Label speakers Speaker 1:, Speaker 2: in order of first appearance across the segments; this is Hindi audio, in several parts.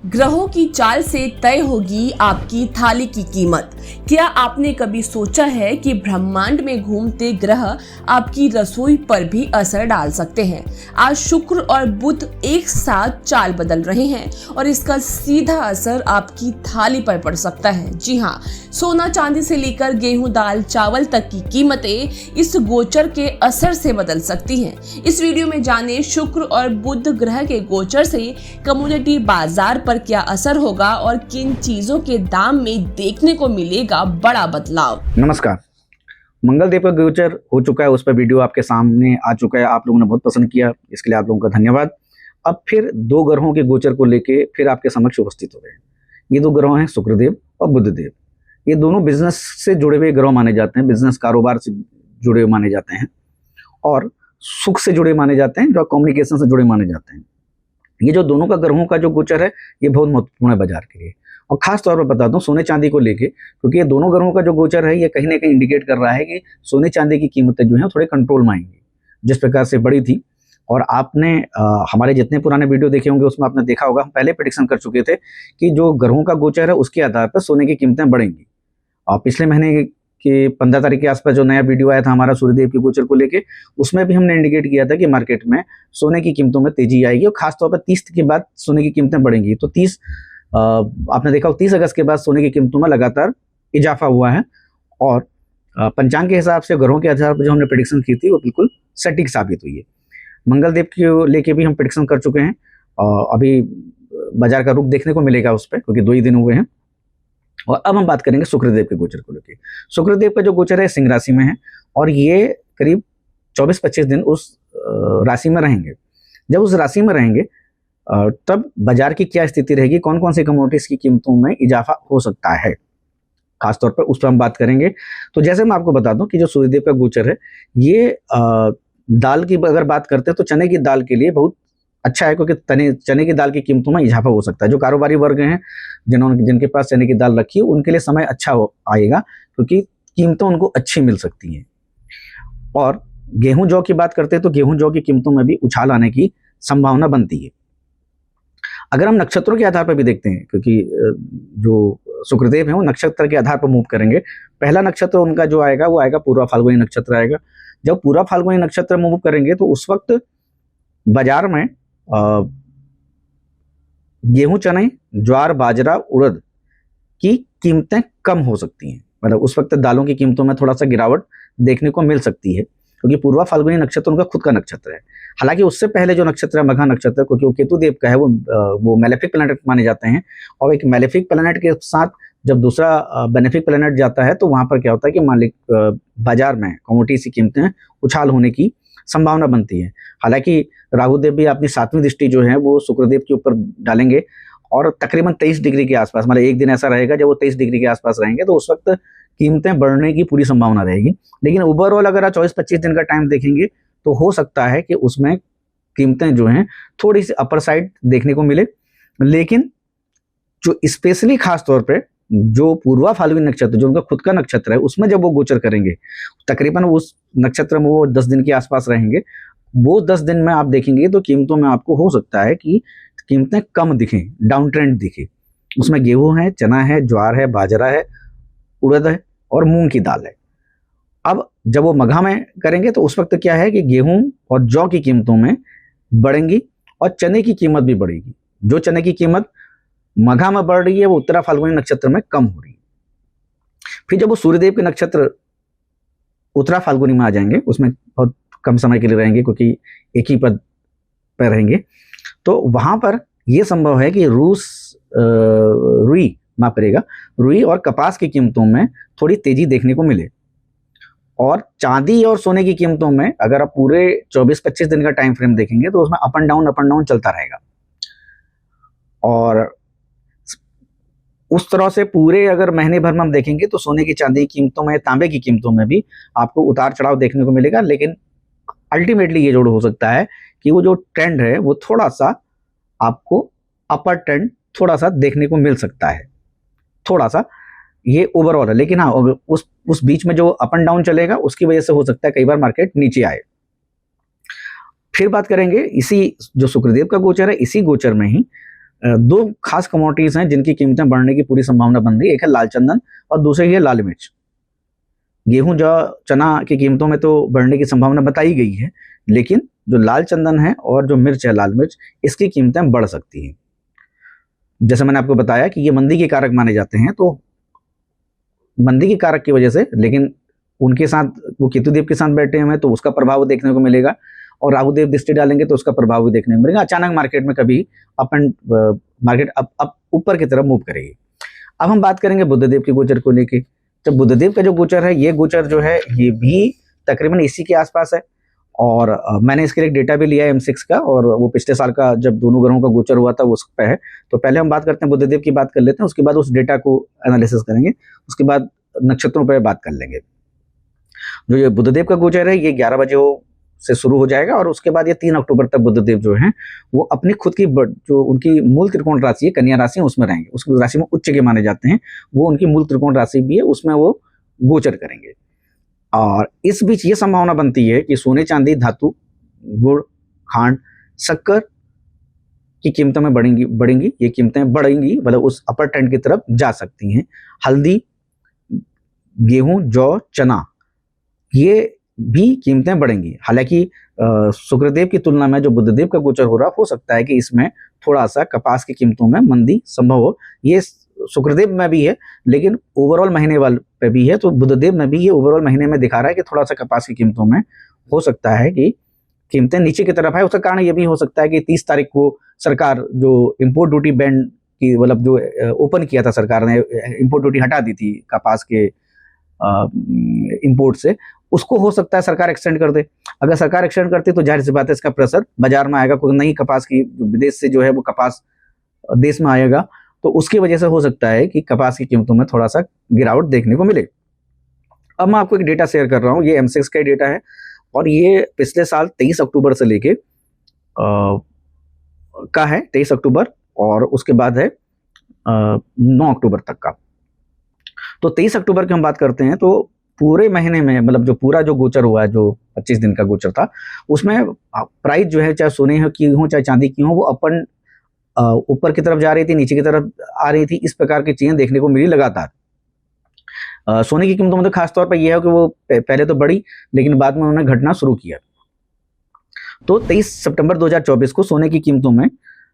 Speaker 1: ग्रहों की चाल से तय होगी आपकी थाली की कीमत। क्या आपने कभी सोचा है कि ब्रह्मांड में घूमते ग्रह आपकी रसोई पर भी असर डाल सकते हैं? आज शुक्र और बुध एक साथ चाल बदल रहे हैं और इसका सीधा असर आपकी थाली पर पड़ सकता है। जी हाँ, सोना चांदी से लेकर गेहूं दाल चावल तक की कीमतें इस गोचर के असर से बदल सकती हैं। इस वीडियो में जाने शुक्र और बुध ग्रह के गोचर से कम्युनिटी बाजार पर क्या असर होगा और किन चीजों के दाम में देखने को मिलेगा बड़ा बदलाव।
Speaker 2: नमस्कार। मंगल देव का गोचर हो चुका है, उस पर वीडियो आपके सामने आ चुका है। आप लोगों ने बहुत पसंद किया, इसके लिए आप लोगों का धन्यवाद। अब फिर दो ग्रहों के गोचर को लेके फिर आपके समक्ष उपस्थित हो गए। ये दो ग्रह हैं शुक्रदेव और बुधदेव। ये दोनों बिजनेस से जुड़े हुए ग्रह माने जाते हैं, बिजनेस कारोबार से जुड़े हुए माने जाते हैं और सुख से जुड़े माने जाते हैं, जो कम्युनिकेशन से जुड़े माने जाते हैं। ये जो दोनों का ग्रहों का जो गोचर है ये बहुत महत्वपूर्ण है बाजार के लिए। और खास तौर पर बता दूं सोने चांदी को लेके, क्योंकि ये दोनों ग्रहों का जो गोचर है ये कहीं ना कहीं इंडिकेट कर रहा है कि सोने चांदी की कीमतें जो हैं थोड़े कंट्रोल में आएंगी। जिस प्रकार से बढ़ी थी, और आपने हमारे जितने पुराने वीडियो देखे होंगे उसमें आपने देखा होगा, हम पहले प्रेडिक्शन कर चुके थे कि जो ग्रहों का गोचर है उसके आधार पर सोने की कीमतें बढ़ेंगी। और पिछले महीने कि 15 तारीख के आसपास जो नया वीडियो आया था हमारा सूर्यदेव के गोचर को लेके, उसमें भी हमने इंडिकेट किया था कि मार्केट में सोने की कीमतों में तेजी आएगी और खासतौर पर 30 के बाद सोने की कीमतें बढ़ेंगी। तो 30 आपने देखा 30 अगस्त के बाद सोने की कीमतों में लगातार इजाफा हुआ है और पंचांग के हिसाब से ग्रहों के आधार पर जो हमने प्रेडिक्शन की थी वो बिल्कुल सटीक साबित हुई है। मंगल देव को लेके भी हम प्रेडिक्शन कर चुके हैं और अभी बाजार का रुख देखने को मिलेगा उस पर, क्योंकि 2 ही दिन हुए हैं। और अब हम बात करेंगे शुक्रदेव के गोचर को लेकर। शुक्रदेव का जो गोचर है सिंह राशि में है और ये करीब 24-25 दिन उस राशि में रहेंगे। जब उस राशि में रहेंगे तब बाजार की क्या स्थिति रहेगी, कौन कौन सी कमोडिटीज की कीमतों में इजाफा हो सकता है, खासतौर पर उस पर हम बात करेंगे। तो जैसे मैं आपको बता दूं कि जो सूर्यदेव का गोचर है ये दाल की अगर बात करते हैं तो चने की दाल के लिए बहुत अच्छा है, क्योंकि चने की दाल की कीमतों में इजाफा हो सकता है। जो कारोबारी वर्ग हैं जिनके पास चने की दाल रखी है उनके लिए समय अच्छा आएगा, क्योंकि कीमतें उनको अच्छी मिल सकती हैं। और गेहूं जौ की बात करते हैं तो गेहूं जौ की कीमतों में भी उछाल आने की संभावना बनती है। अगर हम नक्षत्रों के आधार पर भी देखते हैं, क्योंकि जो शुक्रदेव है वो नक्षत्र के आधार पर मूव करेंगे। पहला नक्षत्र उनका जो आएगा वो आएगा पूर्वा फाल्गुनी नक्षत्र आएगा। जब पूर्वा फाल्गुनी नक्षत्र मूव करेंगे तो उस वक्त बाजार में गेहूं चने ज्वार बाजरा उड़द की कीमतें कम हो सकती हैं। मतलब उस वक्त दालों की कीमतों में थोड़ा सा गिरावट देखने को मिल सकती है, क्योंकि पूर्वा फाल्गुनी नक्षत्र उनका खुद का नक्षत्र है। हालांकि उससे पहले जो नक्षत्र है मघा नक्षत्र, क्योंकि वो केतु देव का है, वो मेलेफिक प्लैनेट माने जाते हैं। और एक मेलेफिक प्लैनेट के साथ जब दूसरा बेनिफिक प्लैनेट जाता है तो वहां पर क्या होता है कि मालिक बाजार में कमोडिटी की कीमतें उछाल होने की संभावना बनती है। हालांकि राहु देव भी अपनी 7वीं दृष्टि जो है वो शुक्रदेव के ऊपर डालेंगे और तकरीबन 23 डिग्री के आसपास, मतलब एक दिन ऐसा रहेगा जब वो 23 डिग्री के आसपास रहेंगे, तो उस वक्त कीमतें बढ़ने की पूरी संभावना रहेगी। लेकिन ओवरऑल अगर आप 24-25 दिन का टाइम देखेंगे तो हो सकता है कि उसमें कीमतें जो हैं थोड़ी सी अपर साइड देखने को मिले। लेकिन जो स्पेशली खास तौर पर जो पूर्वा फाल्गुनी नक्षत्र जो उनका खुद का नक्षत्र है उसमें जब वो गोचर करेंगे, तकरीबन उस नक्षत्र में वो 10 दिन के आसपास रहेंगे। वो 10 दिन में आप देखेंगे तो कीमतों में आपको हो सकता है कि कीमतें कम दिखें, डाउन ट्रेंड दिखे। उसमें गेहूं है, चना है, ज्वार है, बाजरा है, उड़द है और मूंग की दाल है। अब जब वो मघा में करेंगे तो उस वक्त क्या है कि गेहूं और जौ की कीमतों में बढ़ेंगी और चने की कीमत भी बढ़ेगी। जो चने की कीमत मघा में बढ़ रही है वो उत्तरा फाल्गुनी नक्षत्र में कम हो रही है। फिर जब वो सूर्यदेव के नक्षत्र उत्तरा फाल्गुनी में आ जाएंगे, उसमें बहुत कम समय के लिए रहेंगे क्योंकि एक ही पद पर रहेंगे, तो वहां पर यह संभव है कि रुई और कपास की कीमतों में थोड़ी तेजी देखने को मिले। और चांदी और सोने की कीमतों में अगर आप पूरे 24-25 दिन का टाइम फ्रेम देखेंगे तो उसमें अप एंड डाउन चलता रहेगा। और उस तरह से पूरे अगर महीने भर में हम देखेंगे तो सोने की चांदी की कीमतों में, तांबे की कीमतों में भी आपको उतार चढ़ाव देखने को मिलेगा। लेकिन अल्टीमेटली ये जोड़ हो सकता है कि वो जो ट्रेंड है वो थोड़ा सा आपको अपर ट्रेंड थोड़ा सा देखने को मिल सकता है, थोड़ा सा ये ओवरऑल है। लेकिन हाँ, उस बीच में जो अप एंड डाउन चलेगा उसकी वजह से हो सकता है कई बार मार्केट नीचे आए। फिर बात करेंगे इसी जो शुक्रदेव का गोचर है, इसी गोचर में ही दो खास कमोडिटीज हैं जिनकी कीमतें बढ़ने की पूरी संभावना बन रही है। एक है लाल चंदन और दूसरी है लाल मिर्च। गेहूं, जौ, चना की कीमतों में तो बढ़ने की संभावना बताई गई है, लेकिन जो लाल चंदन है और जो मिर्च है लाल मिर्च, इसकी कीमतें बढ़ सकती हैं। जैसे मैंने आपको बताया कि ये मंदी के कारक माने जाते हैं, तो मंदी के कारक की वजह से, लेकिन उनके साथ वो केतुदेव के साथ बैठे हुए हैं तो उसका प्रभाव देखने को मिलेगा, और राहुदेव दृष्टि डालेंगे तो उसका प्रभाव भी देखने को मिलेगा। अचानक मार्केट में कभी मार्केट अप ऊपर की तरफ मूव करेगी। अब हम बात करेंगे बुधदेव के गोचर को लेके। जब बुधदेव का जो गोचर है, ये गोचर जो है ये भी तकरीबन इसी के आसपास है, और मैंने इसके लिए एक डेटा भी लिया है M6 का, और वो पिछले साल का जब दोनों ग्रहों का गोचर हुआ था उस पे है। तो पहले हम बात करते हैं बुधदेव की, बात कर लेते हैं, उसके बाद उस डेटा को एनालिसिस करेंगे, उसके बाद नक्षत्रों पर बात कर लेंगे। जो ये बुधदेव का गोचर है ये 11 बजे से शुरू हो जाएगा, और उसके बाद ये 3 अक्टूबर तक बुधदेव जो हैं वो अपनी खुद की जो उनकी मूल त्रिकोण राशि है कन्या राशि, उसमें रहेंगे। उस राशि में उच्च के माने जाते हैं, वो उनकी मूल त्रिकोण राशि भी है, उसमें वो गोचर करेंगे। और इस बीच ये संभावना बनती है कि सोने, चांदी, धातु, गुड़, खांड, शक्कर की कीमतों में बढ़ेंगी। ये कीमतें बढ़ेंगी, मतलब उस अपर ट्रेंड की तरफ जा सकती हैं। हल्दी, गेहूं, जौ, चना, ये भी कीमतें बढ़ेंगी। हालांकि शुक्रदेव की तुलना में जो बुधदेव का गोचर हो रहा, हो सकता है कि इसमें थोड़ा सा कपास की कीमतों में मंदी संभव हो। ये शुक्रदेव में भी है, लेकिन ओवरऑल महीने वाले पे भी है, तो बुधदेव में भी ये ओवरऑल महीने में दिखा रहा है कि थोड़ा सा कपास की कीमतों में हो सकता है कि कीमतें नीचे की तरफ है। उसका कारण ये भी हो सकता है कि 30 तारीख को सरकार जो इम्पोर्ट ड्यूटी बैंड की, मतलब जो ओपन किया था सरकार ने, इम्पोर्ट ड्यूटी हटा दी थी कपास के इंपोर्ट से, उसको हो सकता है सरकार एक्सटेंड कर दे। अगर सरकार एक्सटेंड करती तो जाहिर सी बात है इसका प्रेशर बाजार में आएगा, कोई नई कपास की विदेश से जो है वो कपास देश में आएगा, तो उसकी वजह से हो सकता है कि कपास की कीमतों में थोड़ा सा गिरावट देखने को मिले। अब मैं आपको एक डेटा शेयर कर रहा हूँ, ये M6 का डेटा है, और ये पिछले साल 23 अक्टूबर से लेके का है, 23 अक्टूबर, और उसके बाद है 9 अक्टूबर तक का। तो 23 अक्टूबर की हम बात करते हैं, तो पूरे महीने में, मतलब जो पूरा जो गोचर हुआ है, जो 25 दिन का गोचर था, उसमें प्राइस जो है, चाहे सोने की हो चाहे चांदी की हो, वो अपन ऊपर की तरफ जा रही थी, नीचे की तरफ आ रही थी। इस प्रकार की चीजें देखने को मिली लगातार। सोने की कीमतों में तो खासतौर पर यह है कि वो पहले तो बढ़ी, लेकिन बाद में उन्होंने घटना शुरू किया। तो 23 सितंबर 2024 को सोने की कीमतों में,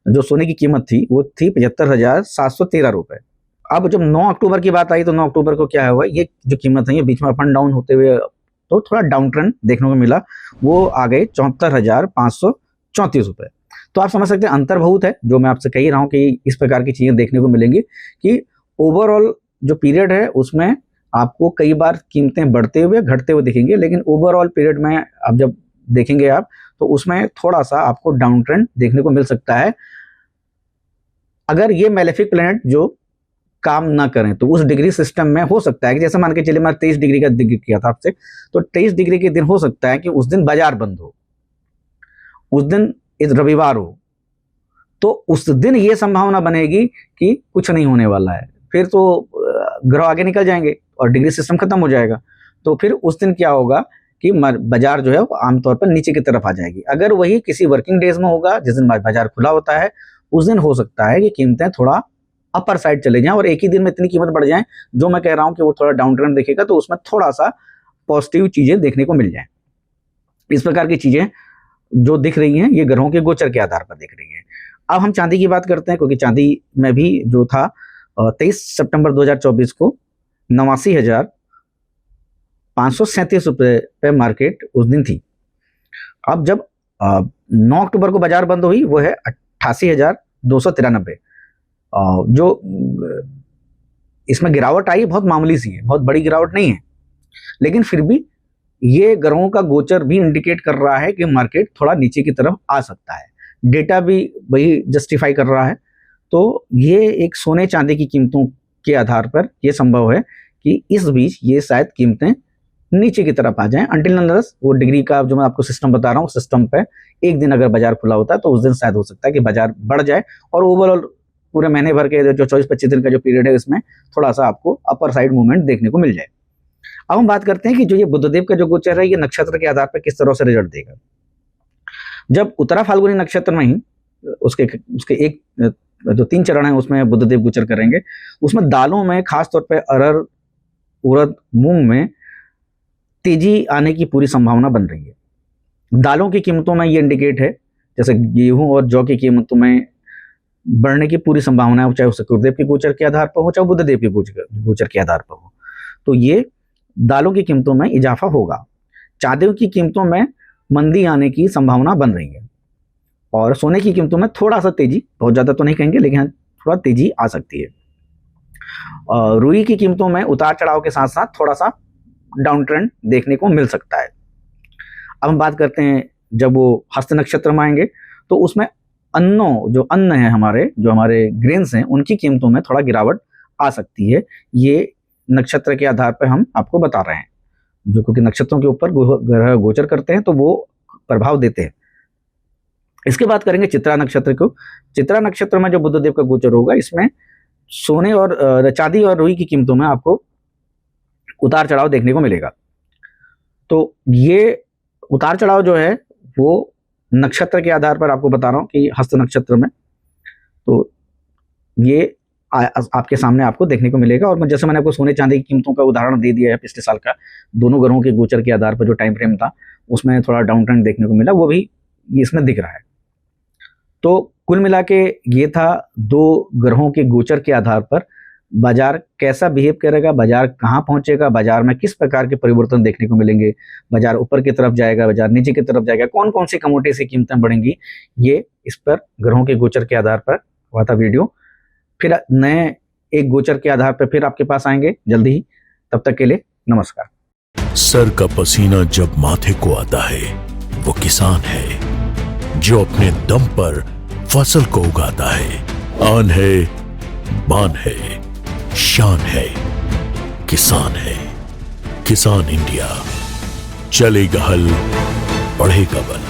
Speaker 2: जो सोने की कीमत थी वो थी 75,713 रुपए। अब जब 9 अक्टूबर की बात आई, तो 9 अक्टूबर को क्या हुआ, ये जो कीमत है ये बीच में अप एंड डाउन होते हुए तो थोड़ा डाउन ट्रेंड देखने को मिला, वो आ गए 74,534 रुपए। तो आप समझ सकते हैं अंतर बहुत है। जो मैं आपसे कह रहा हूँ कि इस प्रकार की चीजें देखने को मिलेंगी कि ओवरऑल जो पीरियड है उसमें आपको कई बार कीमतें बढ़ते हुए घटते हुए दिखेंगे, लेकिन ओवरऑल पीरियड में आप जब देखेंगे आप, तो उसमें थोड़ा सा आपको डाउन ट्रेंड देखने को मिल सकता है। अगर ये मैलेफिक प्लैनेट जो काम ना करें तो उस डिग्री सिस्टम में हो सकता है कि जैसे मान के चलिए मैं 23 डिग्री का जिक्र किया था आपसे, तो 23 डिग्री के दिन हो सकता है कि उस दिन बाजार बंद हो, उस दिन इस रविवार हो, तो उस दिन ये संभावना बनेगी कि कुछ नहीं होने वाला है, फिर तो ग्रह आगे निकल जाएंगे और डिग्री सिस्टम खत्म हो जाएगा। तो फिर उस दिन क्या होगा कि बाजार जो है वो आमतौर पर नीचे की तरफ आ जाएगी। अगर वही किसी वर्किंग डेज में होगा, जिस दिन बाजार खुला होता है, उस दिन हो सकता है कि कीमतें थोड़ा अपर साइड चले जाएं और एक ही दिन में इतनी कीमत बढ़ जाए, जो मैं कह रहा हूं कि वो थोड़ा डाउन ट्रेंड दिखेगा, तो उसमें थोड़ा सा पॉजिटिव चीजें देखने को मिल जाए। इस प्रकार की चीजें जो दिख रही हैं ये ग्रहों के गोचर के आधार पर दिख रही हैं। अब हम चांदी की बात करते हैं, क्योंकि चांदी में भी जो था 23 सितंबर 2024 को 89,537 रुपए पे मार्केट उस दिन थी। अब जब 9 अक्टूबर को बाजार बंद हुई, वो है 88,293। जो इसमें गिरावट आई बहुत मामूली सी है, बहुत बड़ी गिरावट नहीं है, लेकिन फिर भी ये ग्रहों का गोचर भी इंडिकेट कर रहा है कि मार्केट थोड़ा नीचे की तरफ आ सकता है। डेटा भी वही जस्टिफाई कर रहा है। तो ये एक सोने चांदी की कीमतों के आधार पर यह संभव है कि इस बीच ये शायद कीमतें नीचे की तरफ आ जाएं। अंटिल अनलेस वो डिग्री का जो मैं आपको सिस्टम बता रहा हूँ, सिस्टम पे एक दिन अगर बाजार खुला होता है तो उस दिन शायद हो सकता है कि बाजार बढ़ जाए और ओवरऑल पूरे महीने भर के जो 24-25 दिन का जो पीरियड है इसमें थोड़ा सा आपको अपर साइड मूवमेंट देखने को मिल जाए। अब हम बात करते हैं कि जो ये बुधदेव का जो गोचर है ये नक्षत्र के आधार पर किस तरह से रिजल्ट देगा। जब उत्तरा फाल्गुनी नक्षत्र में ही उसके एक जो 3 चरण है उसमें बुद्धदेव गोचर करेंगे। उसमें दालों में खासतौर पे अरहर, उड़द, मूंग में तेजी आने की पूरी संभावना बन रही है। दालों की कीमतों में ये इंडिकेट है, जैसे गेहूं और जौ की कीमतों में बढ़ने की पूरी संभावना है, चाहे वो शुक्रदेव के गोचर के आधार पर हो, चाहे बुद्धदेव के गोचर के आधार पर हो। तो ये दालों की कीमतों में इजाफा होगा। चांदी की कीमतों में मंदी आने की संभावना बन रही है और सोने की कीमतों में थोड़ा सा तेजी, बहुत ज़्यादा तो नहीं कहेंगे लेकिन थोड़ा तेजी आ सकती है। रुई की कीमतों में उतार चढ़ाव के साथ साथ थोड़ा सा डाउन ट्रेंड देखने को मिल सकता है। अब हम बात करते हैं जब वो हस्त नक्षत्र में आएंगे तो उसमें जो अन्न है हमारे, जो हमारे ग्रेन्स हैं, उनकी कीमतों में थोड़ा गिरावट आ सकती है। ये नक्षत्र के आधार पर हम आपको बता रहे हैं, जो क्योंकि नक्षत्रों के ऊपर ग्रह गोचर करते हैं तो वो प्रभाव देते हैं। इसके बाद करेंगे चित्रा नक्षत्र को। चित्रा नक्षत्र में जो बुद्धदेव का गोचर होगा, इसमें सोने और चांदी और रुई की कीमतों में आपको उतार चढ़ाव देखने को मिलेगा। तो ये उतार चढ़ाव जो है वो नक्षत्र के आधार पर आपको बता रहा हूँ कि हस्त नक्षत्र में, तो ये आपके सामने आपको देखने को मिलेगा। और जैसे मैंने आपको सोने चांदी की कीमतों का उदाहरण दे दिया है पिछले साल का, दोनों ग्रहों के गोचर के आधार पर जो टाइम फ्रेम था उसमें थोड़ा डाउन ट्रेंड देखने को मिला, वो भी इसमें दिख रहा है। तो कुल मिला के ये था 2 ग्रहों के गोचर के आधार पर बाजार कैसा बिहेव करेगा, बाजार कहाँ पहुंचेगा, बाजार में किस प्रकार के परिवर्तन देखने को मिलेंगे, बाजार ऊपर की तरफ जाएगा, बाजार नीचे की तरफ जाएगा, कौन कौन सी कमोडिटी से कीमतें बढ़ेंगी, ये इस पर ग्रहों के गोचर के आधार पर हुआ था वीडियो। फिर नए एक गोचर के आधार पर फिर आपके पास आएंगे जल्दी ही। तब तक के लिए नमस्कार।
Speaker 3: सर का पसीना जब माथे को आता है वो किसान है जो अपने दम पर फसल को उगाता है। आन है, बान है, शान है, किसान है। किसान इंडिया, चलेगा हल, बढ़ेगा बल।